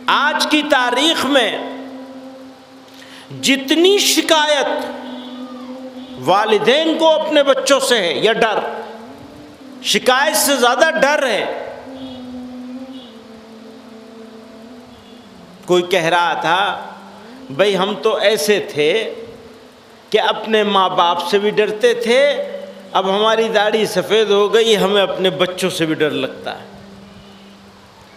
آج کی تاریخ میں جتنی شکایت والدین کو اپنے بچوں سے ہے یا ڈر، شکایت سے زیادہ ڈر ہے۔ کوئی کہہ رہا تھا بھئی ہم تو ایسے تھے کہ اپنے ماں باپ سے بھی ڈرتے تھے، اب ہماری داڑھی سفید ہو گئی ہمیں اپنے بچوں سے بھی ڈر لگتا ہے۔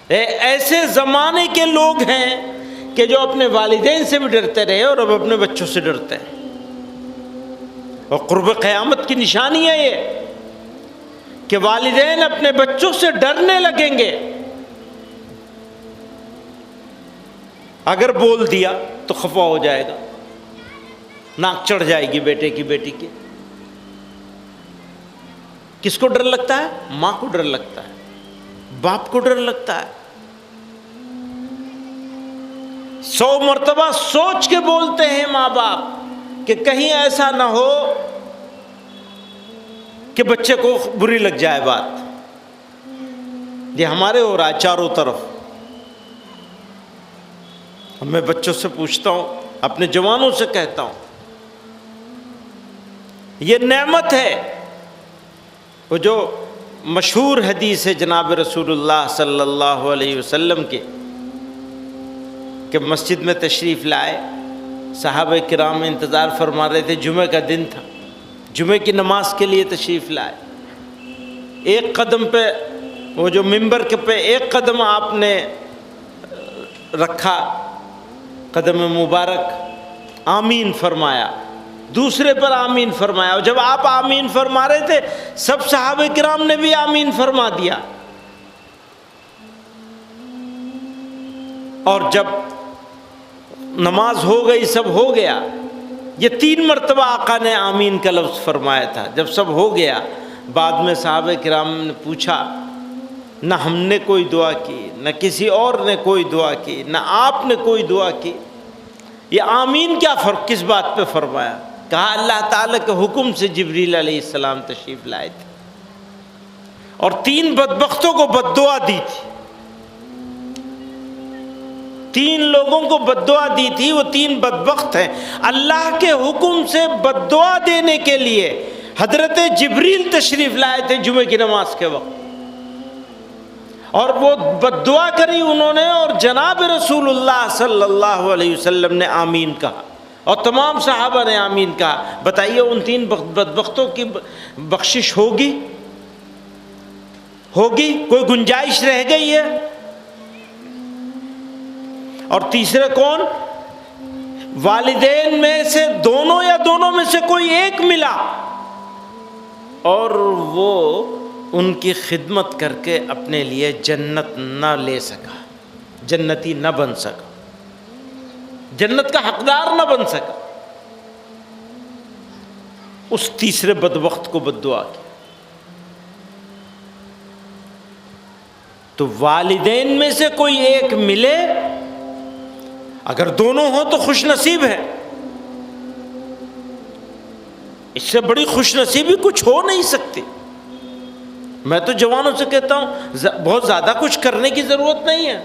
ایسے زمانے کے لوگ ہیں کہ جو اپنے والدین سے بھی ڈرتے رہے اور اب اپنے بچوں سے ڈرتے ہیں، اور قرب قیامت کی نشانی ہے یہ کہ والدین اپنے بچوں سے ڈرنے لگیں گے۔ اگر بول دیا تو خفا ہو جائے گا، ناک چڑھ جائے گی بیٹے کی بیٹی کی۔ کس کو ڈر لگتا ہے؟ ماں کو ڈر لگتا ہے، باپ کو ڈر لگتا ہے۔ 100 مرتبہ سوچ کے بولتے ہیں ماں باپ کہ کہیں ایسا نہ ہو کہ بچے کو بری لگ جائے بات۔ یہ ہمارے ہو رہا ہے چاروں طرف۔ میں بچوں سے پوچھتا ہوں، اپنے جوانوں سے کہتا ہوں، یہ نعمت ہے۔ وہ جو مشہور حدیث ہے جناب رسول اللہ صلی اللہ علیہ وسلم کی کہ مسجد میں تشریف لائے، صحابہ کرام انتظار فرما رہے تھے، جمعہ کا دن تھا، جمعہ کی نماز کے لیے تشریف لائے۔ ایک قدم پہ وہ جو ممبر کے پہ ایک قدم آپ نے رکھا، قدم مبارک، آمین فرمایا، دوسرے پر آمین فرمایا، اور جب آپ آمین فرما رہے تھے سب صحابہ کرام نے بھی آمین فرما دیا، اور جب نماز ہو گئی، سب ہو گیا، یہ 3 مرتبہ آقا نے آمین کا لفظ فرمایا تھا۔ جب سب ہو گیا، بعد میں صحابہ کرام نے پوچھا، نہ ہم نے کوئی دعا کی، نہ کسی اور نے کوئی دعا کی، نہ آپ نے کوئی دعا کی، یہ آمین کیا فرق کس بات پہ فرمایا؟ کہا اللہ تعالیٰ کے حکم سے جبریل علیہ السلام تشریف لائے تھے اور 3 بدبختوں کو بد دعا دی تھی، 3 لوگوں کو بد دعا دی تھی، وہ 3 بدبخت ہیں۔ اللہ کے حکم سے بد دعا دینے کے لیے حضرت جبریل تشریف لائے تھے جمعہ کی نماز کے وقت، اور وہ بد دعا کری انہوں نے، اور جناب رسول اللہ صلی اللہ علیہ وسلم نے آمین کہا، اور تمام صحابہ نے آمین کہا۔ بتائیے ان 3 بدبختوں کی بخشش ہوگی؟ کوئی گنجائش رہ گئی ہے؟ اور تیسرے کون؟ والدین میں سے دونوں یا دونوں میں سے کوئی ایک ملا اور وہ ان کی خدمت کر کے اپنے لیے جنت نہ لے سکا، جنتی نہ بن سکا، جنت کا حقدار نہ بن سکا، اس تیسرے بدبخت کو بد دعا کی۔ تو والدین میں سے کوئی ایک ملے، اگر دونوں ہوں تو خوش نصیب ہے، اس سے بڑی خوش نصیبی کچھ ہو نہیں سکتی۔ میں تو جوانوں سے کہتا ہوں بہت زیادہ کچھ کرنے کی ضرورت نہیں ہے۔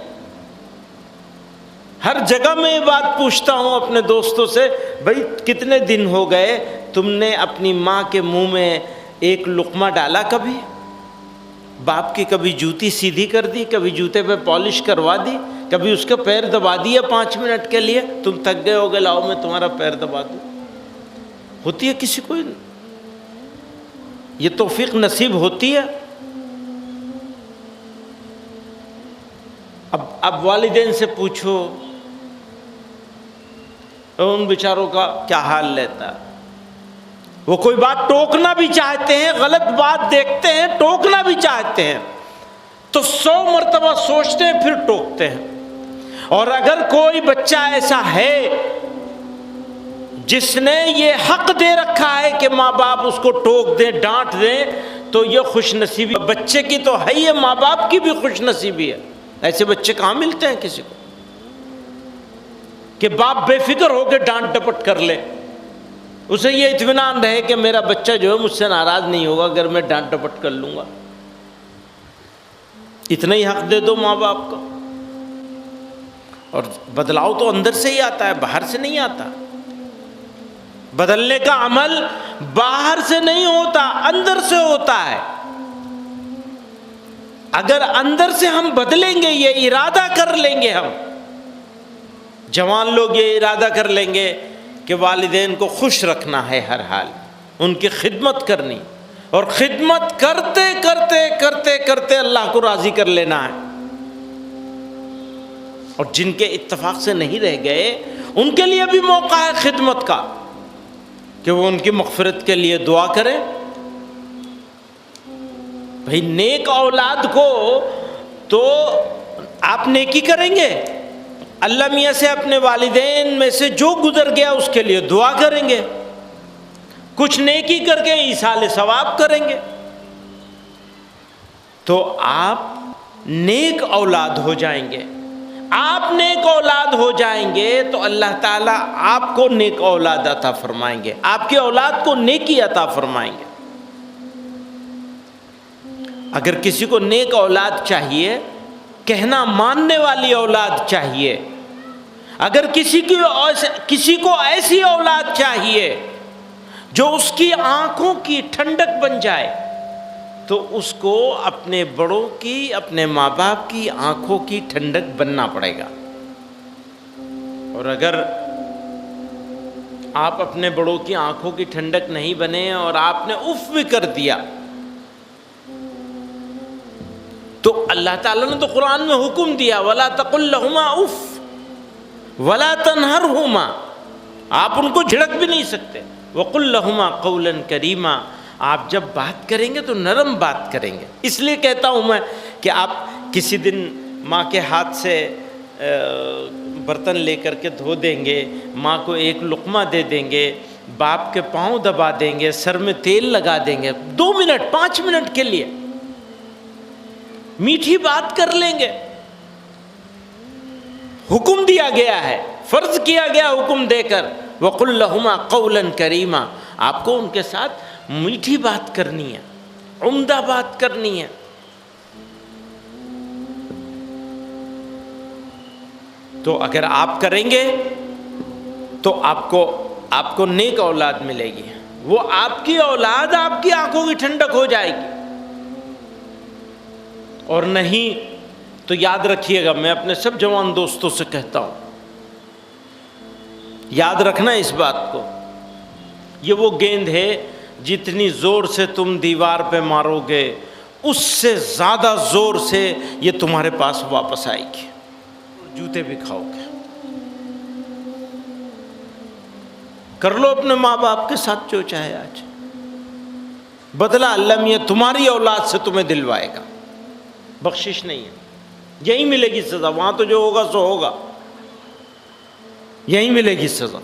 ہر جگہ میں یہ بات پوچھتا ہوں اپنے دوستوں سے، بھائی کتنے دن ہو گئے تم نے اپنی ماں کے منہ میں ایک لقمہ ڈالا؟ کبھی باپ کی کبھی جوتی سیدھی کر دی، کبھی جوتے پہ پالش کروا دی، کبھی اس کے پیر دبا دیا 5 منٹ کے لیے؟ تم تھک گئے ہوگے، لاؤ میں تمہارا پیر دبا دوں۔ ہوتی ہے کسی کو یہ توفیق نصیب ہوتی ہے؟ اب والدین سے پوچھو ان بیچاروں کا کیا حال لیتا ہے۔ وہ کوئی بات ٹوکنا بھی چاہتے ہیں، غلط بات دیکھتے ہیں ٹوکنا بھی چاہتے ہیں، تو 100 مرتبہ سوچتے ہیں پھر ٹوکتے ہیں۔ اور اگر کوئی بچہ ایسا ہے جس نے یہ حق دے رکھا ہے کہ ماں باپ اس کو ٹوک دیں، ڈانٹ دیں، تو یہ خوش نصیبی بچے کی تو ہے ہی، ماں باپ کی بھی خوش نصیبی ہے۔ ایسے بچے کہاں ملتے ہیں کسی کو کہ باپ بے فکر ہو کے ڈانٹ ڈپٹ کر لے، اسے یہ اطمینان رہے کہ میرا بچہ جو ہے مجھ سے ناراض نہیں ہوگا اگر میں ڈانٹ ڈپٹ کر لوں گا۔ اتنا ہی حق دے دو ماں باپ کو۔ اور بدلاؤ تو اندر سے ہی آتا ہے، باہر سے نہیں آتا۔ بدلنے کا عمل باہر سے نہیں ہوتا، اندر سے ہوتا ہے۔ اگر اندر سے ہم بدلیں گے، یہ ارادہ کر لیں گے، ہم جوان لوگ یہ ارادہ کر لیں گے کہ والدین کو خوش رکھنا ہے، ہر حال ان کی خدمت کرنی، اور خدمت کرتے کرتے کرتے کرتے اللہ کو راضی کر لینا ہے۔ اور جن کے اتفاق سے نہیں رہ گئے، ان کے لیے بھی موقع ہے خدمت کا، کہ وہ ان کی مغفرت کے لیے دعا کریں۔ بھئی نیک اولاد کو تو آپ نیکی کریں گے، اللہ میاں سے اپنے والدین میں سے جو گزر گیا اس کے لیے دعا کریں گے، کچھ نیکی کر کے ایصال ثواب کریں گے، تو آپ نیک اولاد ہو جائیں گے۔ آپ نیک اولاد ہو جائیں گے تو اللہ تعالیٰ آپ کو نیک اولاد عطا فرمائیں گے، آپ کی اولاد کو نیکی عطا فرمائیں گے۔ اگر کسی کو نیک اولاد چاہیے، کہنا ماننے والی اولاد چاہیے، اگر کسی کو ایسی اولاد چاہیے جو اس کی آنکھوں کی ٹھنڈک بن جائے، تو اس کو اپنے بڑوں کی، اپنے ماں باپ کی آنکھوں کی ٹھنڈک بننا پڑے گا۔ اور اگر آپ اپنے بڑوں کی آنکھوں کی ٹھنڈک نہیں بنے اور آپ نے اف بھی کر دیا، تو اللہ تعالیٰ نے تو قرآن میں حکم دیا وَلَا تَقُلْ لَهُمَا اُف وَلَا تَنْهَرْهُمَا، آپ ان کو جھڑک بھی نہیں سکتے۔ وَقُلْ لَهُمَا قَوْلًا كَرِيمًا، آپ جب بات کریں گے تو نرم بات کریں گے۔ اس لیے کہتا ہوں میں کہ آپ کسی دن ماں کے ہاتھ سے برتن لے کر کے دھو دیں گے، ماں کو ایک لقمہ دے دیں گے، باپ کے پاؤں دبا دیں گے، سر میں تیل لگا دیں گے، 2 منٹ 5 منٹ کے لیے میٹھی بات کر لیں گے۔ حکم دیا گیا ہے، فرض کیا گیا حکم دے کر، وَقُلْ لَهُمَا قَوْلًا كَرِيمًا، آپ کو ان کے ساتھ میٹھی بات کرنی ہے، عمدہ بات کرنی ہے۔ تو اگر آپ کریں گے تو آپ کو نیک اولاد ملے گی، وہ آپ کی اولاد آپ کی آنکھوں کی ٹھنڈک ہو جائے گی۔ اور نہیں تو یاد رکھیے گا، میں اپنے سب جوان دوستوں سے کہتا ہوں، یاد رکھنا اس بات کو، یہ وہ گیند ہے جتنی زور سے تم دیوار پہ مارو گے، اس سے زیادہ زور سے یہ تمہارے پاس واپس آئے گی، جوتے بھی کھاؤ گے۔ کر لو اپنے ماں باپ کے ساتھ جو چاہے آج، بدلہ اللہ میاں تمہاری اولاد سے تمہیں دلوائے گا، بخشش نہیں ہے، یہی ملے گی سزا، وہاں تو جو ہوگا سو ہوگا، یہی ملے گی سزا۔